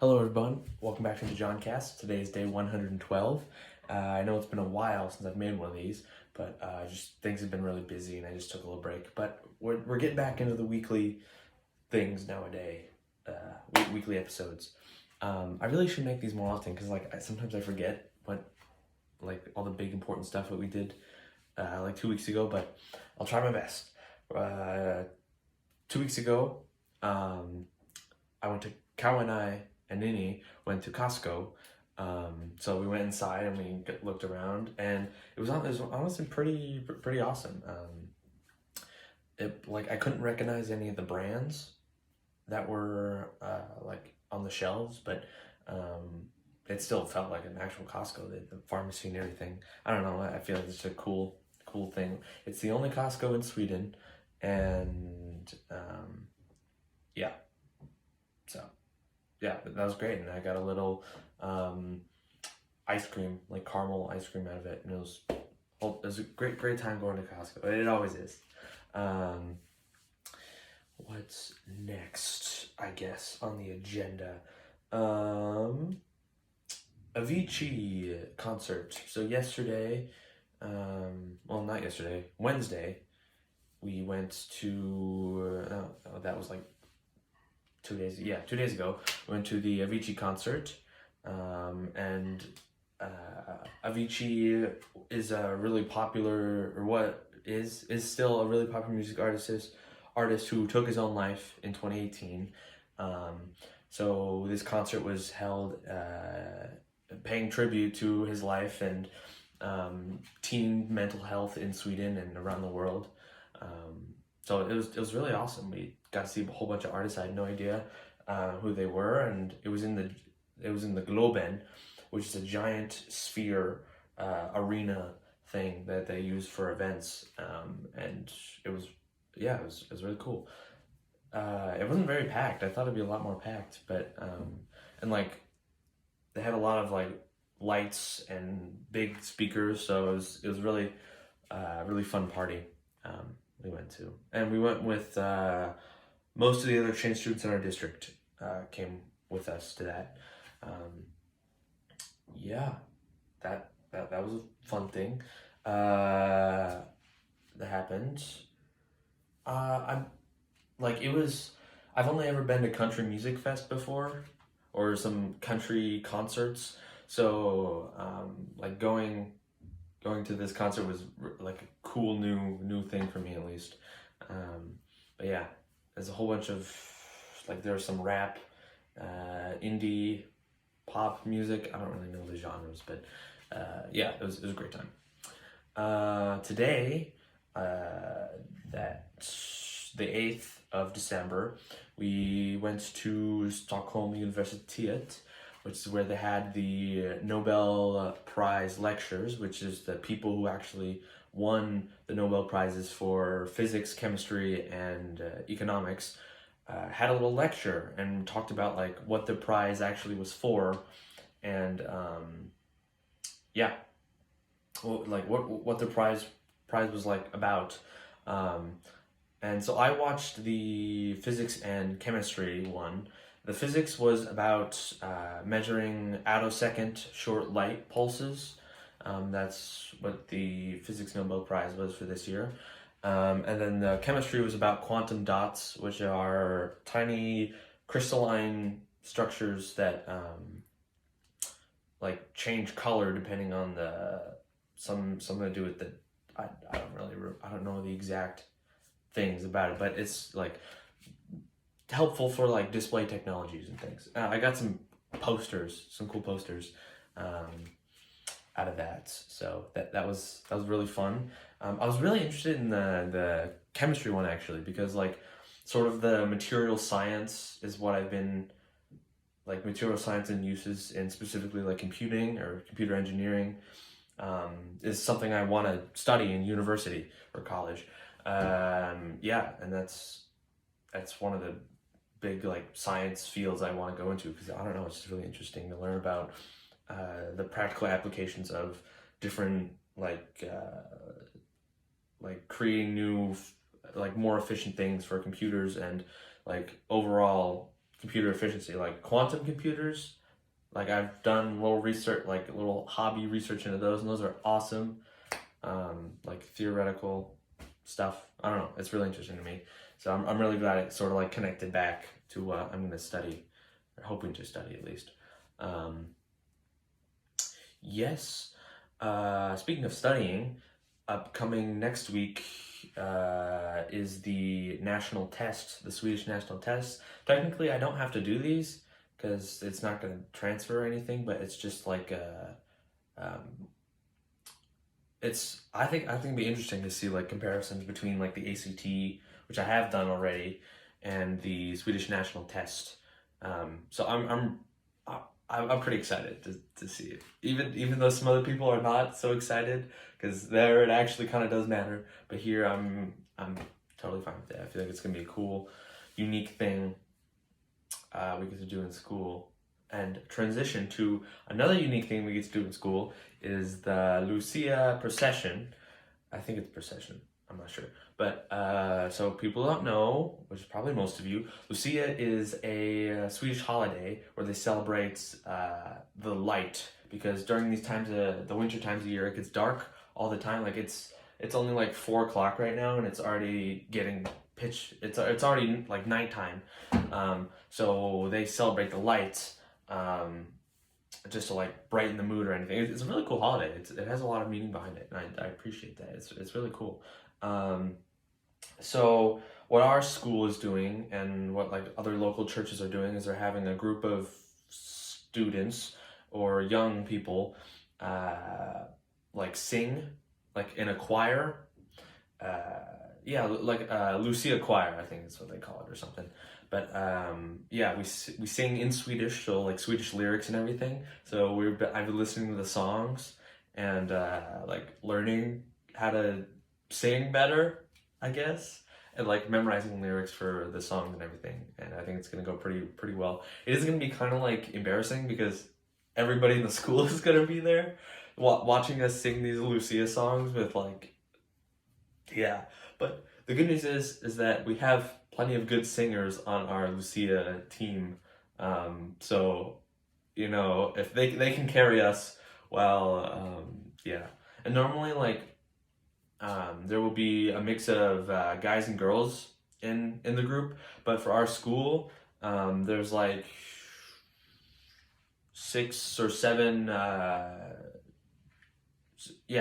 Hello everyone, welcome back to the Johncast. Today is day 112. I know it's been a while since I've made one of these, but just things have been really busy and I just took a little break. But we're getting back into the weekly things nowadays, weekly episodes. I really should make these more often because sometimes I forget what all the big important stuff that we did 2 weeks ago, but I'll try my best. 2 weeks ago, I went to Cow and I and Nini went to Costco. So we went inside and we looked around, and it was honestly pretty awesome. I couldn't recognize any of the brands that were on the shelves, but it still felt like an actual Costco. The pharmacy and everything. I don't know. I feel like it's a cool thing. It's the only Costco in Sweden, and yeah. So yeah, that was great, and I got a little ice cream, like caramel ice cream out of it, and it was a great time going to Costco. It always is. What's next, I guess, on the agenda? Avicii concert. So yesterday, not yesterday, Wednesday, we went to, that was like 2 days ago, we went to the Avicii concert, and Avicii is a really popular, or what is still a really popular music artist who took his own life in 2018. So this concert was held paying tribute to his life and teen mental health in Sweden and around the world. So it was really awesome. We got to see a whole bunch of artists. I had no idea who they were, and it was in the Globen, which is a giant sphere arena thing that they use for events, and it was really cool. It wasn't very packed. I thought it'd be a lot more packed, but and they had a lot of lights and big speakers, so it was really really fun party. We went to, and we went with most of the other exchange students in our district came with us to that. Yeah, that was a fun thing that happened. I'm it was. I've only ever been to Country Music Fest before, or some country concerts. So going to this concert was like a cool new thing for me, at least. But yeah, there's a whole bunch of there's some rap, indie, pop music. I don't really know the genres, but yeah, it was a great time. Today, that's the 8th of December, we went to Stockholm Universitet, which is where they had the Nobel Prize lectures, which is the people who actually won the Nobel Prizes for physics, chemistry, and economics, had a little lecture and talked about what the prize actually was for, and yeah, what the prize was about. And so I watched the physics and chemistry one. The physics was about measuring attosecond short light pulses. That's what the Physics Nobel Prize was for this year. And then the chemistry was about quantum dots, which are tiny crystalline structures that change color depending on something to do with I don't know the exact things about it, but it's helpful for display technologies and things. I got some cool posters out of that, so that was really fun. I was really interested in the chemistry one, actually, because sort of the material science is what I've been material science and uses, and specifically computing or computer engineering is something I want to study in university or college. Yeah, and that's one of the big science fields I want to go into, because I don't know, it's just really interesting to learn about the practical applications of different creating new more efficient things for computers, and overall computer efficiency, like quantum computers. Like I've done a little research, like a little hobby research into those, and those are awesome. Like theoretical stuff. I don't know. It's really interesting to me. So I'm really glad it sort of like connected back to what I'm going to study, or hoping to study at least. Yes. Speaking of studying, upcoming next week is the national test, the Swedish national test. Technically, I don't have to do these because it's not going to transfer or anything, but it's just like I think it'd be interesting to see like comparisons between like the ACT, which I have done already, and the Swedish national test. So I'm pretty excited to see it. Even though some other people are not so excited, because there it actually kind of does matter. But here I'm totally fine with it. I feel like it's gonna be a cool, unique thing we get to do in school. And transition to another unique thing we get to do in school is the Lucia procession. I think it's procession. I'm not sure. But so people don't know, which is probably most of you, Lucia is a Swedish holiday where they celebrate the light, because during these times, the winter times of the year, it gets dark all the time. Like it's only like 4 o'clock right now, and it's already getting pitch. It's already like nighttime. So they celebrate the lights. Just to like brighten the mood or anything. It's a really cool holiday. It has a lot of meaning behind it, and I appreciate that. It's really cool. So what our school is doing, and what like other local churches are doing, is they're having a group of students or young people like sing like in a choir. Yeah, like Lucia choir, I think that's what they call it or something. But yeah, we sing in Swedish, so like Swedish lyrics and everything. So I've been listening to the songs and like learning how to sing better, I guess, and like memorizing lyrics for the songs and everything. And I think it's gonna go pretty well. It is gonna be kind of like embarrassing because everybody in the school is gonna be there watching us sing these Lucia songs with like, yeah. But the good news is that we have plenty of good singers on our Lucia team. So, you know, if they can carry us, well, yeah. And normally, like, there will be a mix of guys and girls in the group. But for our school, there's like 6 or 7,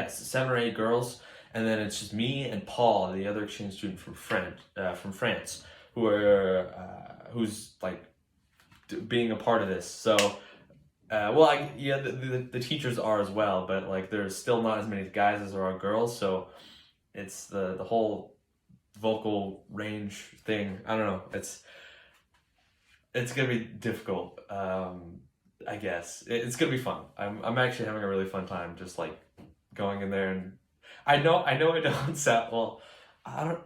7 or 8 girls. And then it's just me and Paul, the other exchange student from France, who's like being a part of this. So, the teachers are as well, but like there's still not as many guys as there are girls. So, it's the whole vocal range thing. I don't know. It's gonna be difficult. I guess it's gonna be fun. I'm actually having a really fun time, just like going in there and. I know I don't sound well. I don't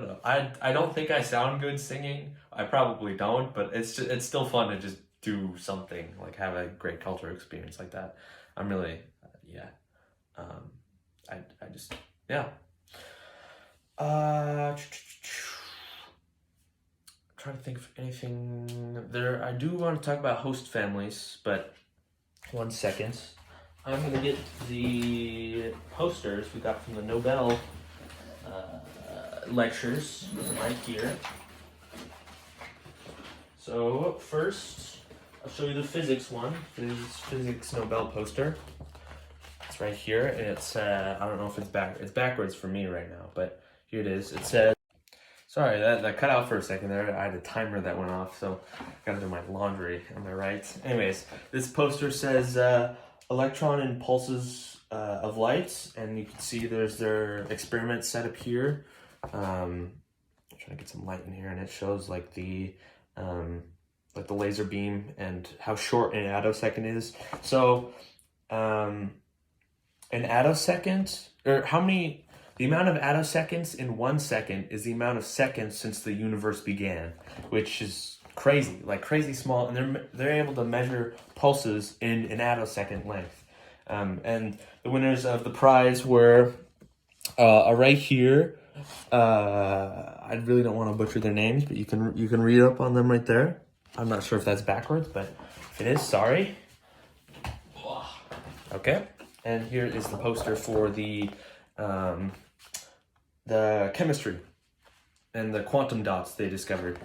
know. I don't think I sound good singing. I probably don't, but it's still fun to just do something, like have a great cultural experience like that. I'm really I just trying to think of anything there. I do want to talk about host families, but 1 second. I'm going to get the posters we got from the Nobel lectures right here. So first, I'll show you the physics one. This is physics Nobel poster. It's right here, and it's, I don't know if it's backwards for me right now, but here it is. It says, sorry, that cut out for a second there. I had a timer that went off, so I gotta do my laundry. Am I right? Anyways, this poster says, electron impulses of light, and you can see there's their experiment set up here. I'm trying to get some light in here, and it shows like the laser beam and how short an attosecond is. So an attosecond, or the amount of attoseconds in 1 second is the amount of seconds since the universe began, which is crazy, like crazy small, and they're able to measure pulses in an attosecond length. And the winners of the prize were right here, I really don't want to butcher their names, but you can read up on them right there. I'm not sure if that's backwards, but if it is, sorry. Okay, and here is the poster for the chemistry and the quantum dots they discovered.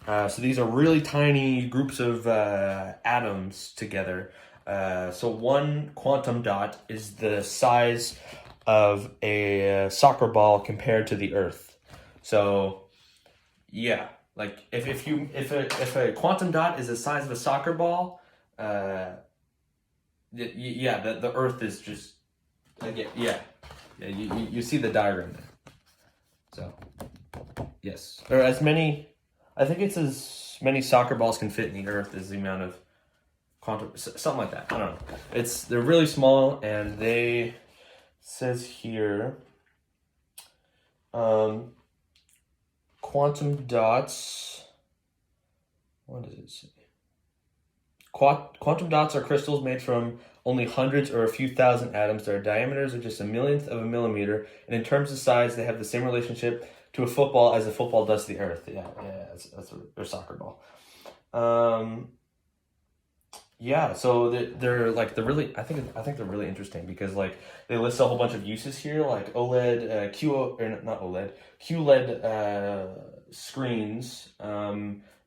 So these are really tiny groups of atoms together. So one quantum dot is the size of a soccer ball compared to the Earth. So, yeah, like if a quantum dot is the size of a soccer ball, the Earth is just you see the diagram there. So, yes, or as many. I think it's as many soccer balls can fit in the Earth as the amount of quantum, something like that. I don't know. They're really small, and they says here, quantum dots. What does it say? Quantum dots are crystals made from only hundreds or a few thousand atoms. Their diameters are just a millionth of a millimeter, and in terms of size, they have the same relationship to a football as a football does to the Earth. That's their soccer ball. So they're like I think they're really interesting because like they list a whole bunch of uses here, like OLED, QLED screens,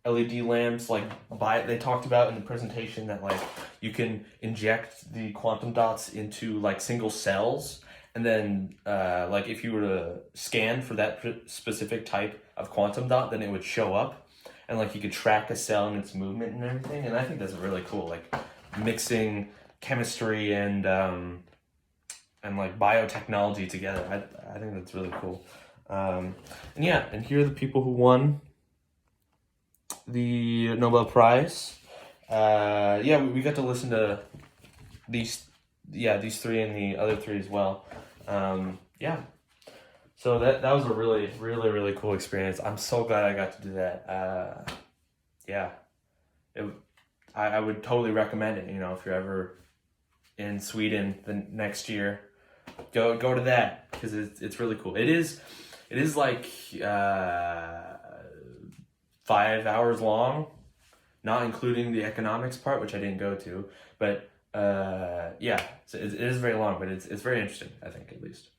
LED lamps. They talked about in the presentation that like you can inject the quantum dots into like single cells, and then like if you were to scan for that specific type of quantum dot, then it would show up, and like you could track a cell and its movement and everything. And I think that's really cool, like mixing chemistry and like biotechnology together. I think that's really cool. And here are the people who won the Nobel Prize. We got to listen to these three and the other three as well. So that was a really, really, really cool experience. I'm so glad I got to do that. I would totally recommend it. You know, if you're ever in Sweden the next year, go to that because it's really cool. It is like 5 hours long, not including the economics part, which I didn't go to. But so it is very long, but it's very interesting, I think, at least.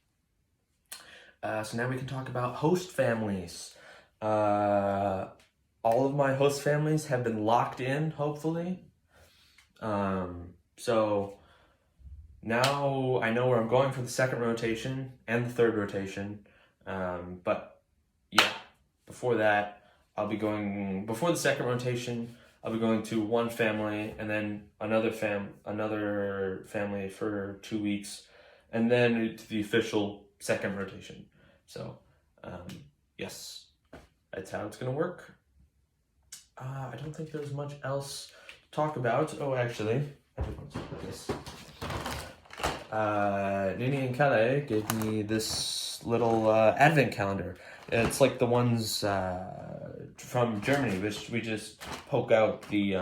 So now we can talk about host families. All of my host families have been locked in, hopefully. So now I know where I'm going for the second rotation and the third rotation. But before that, before the second rotation, I'll be going to one family and then another family for 2 weeks, and then to the official second rotation. So, yes, that's how it's gonna work. I don't think there's much else to talk about. Oh, actually, I did want to put this. Nini and Kale gave me this little advent calendar. It's like the ones from Germany, which we just poke out the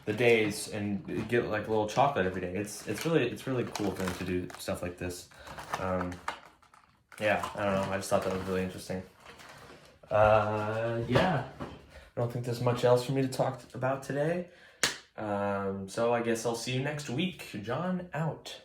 days and get like a little chocolate every day. It's really cool for them to do stuff like this. I don't know. I just thought that was really interesting. I don't think there's much else for me to talk about today. So I guess I'll see you next week. John out.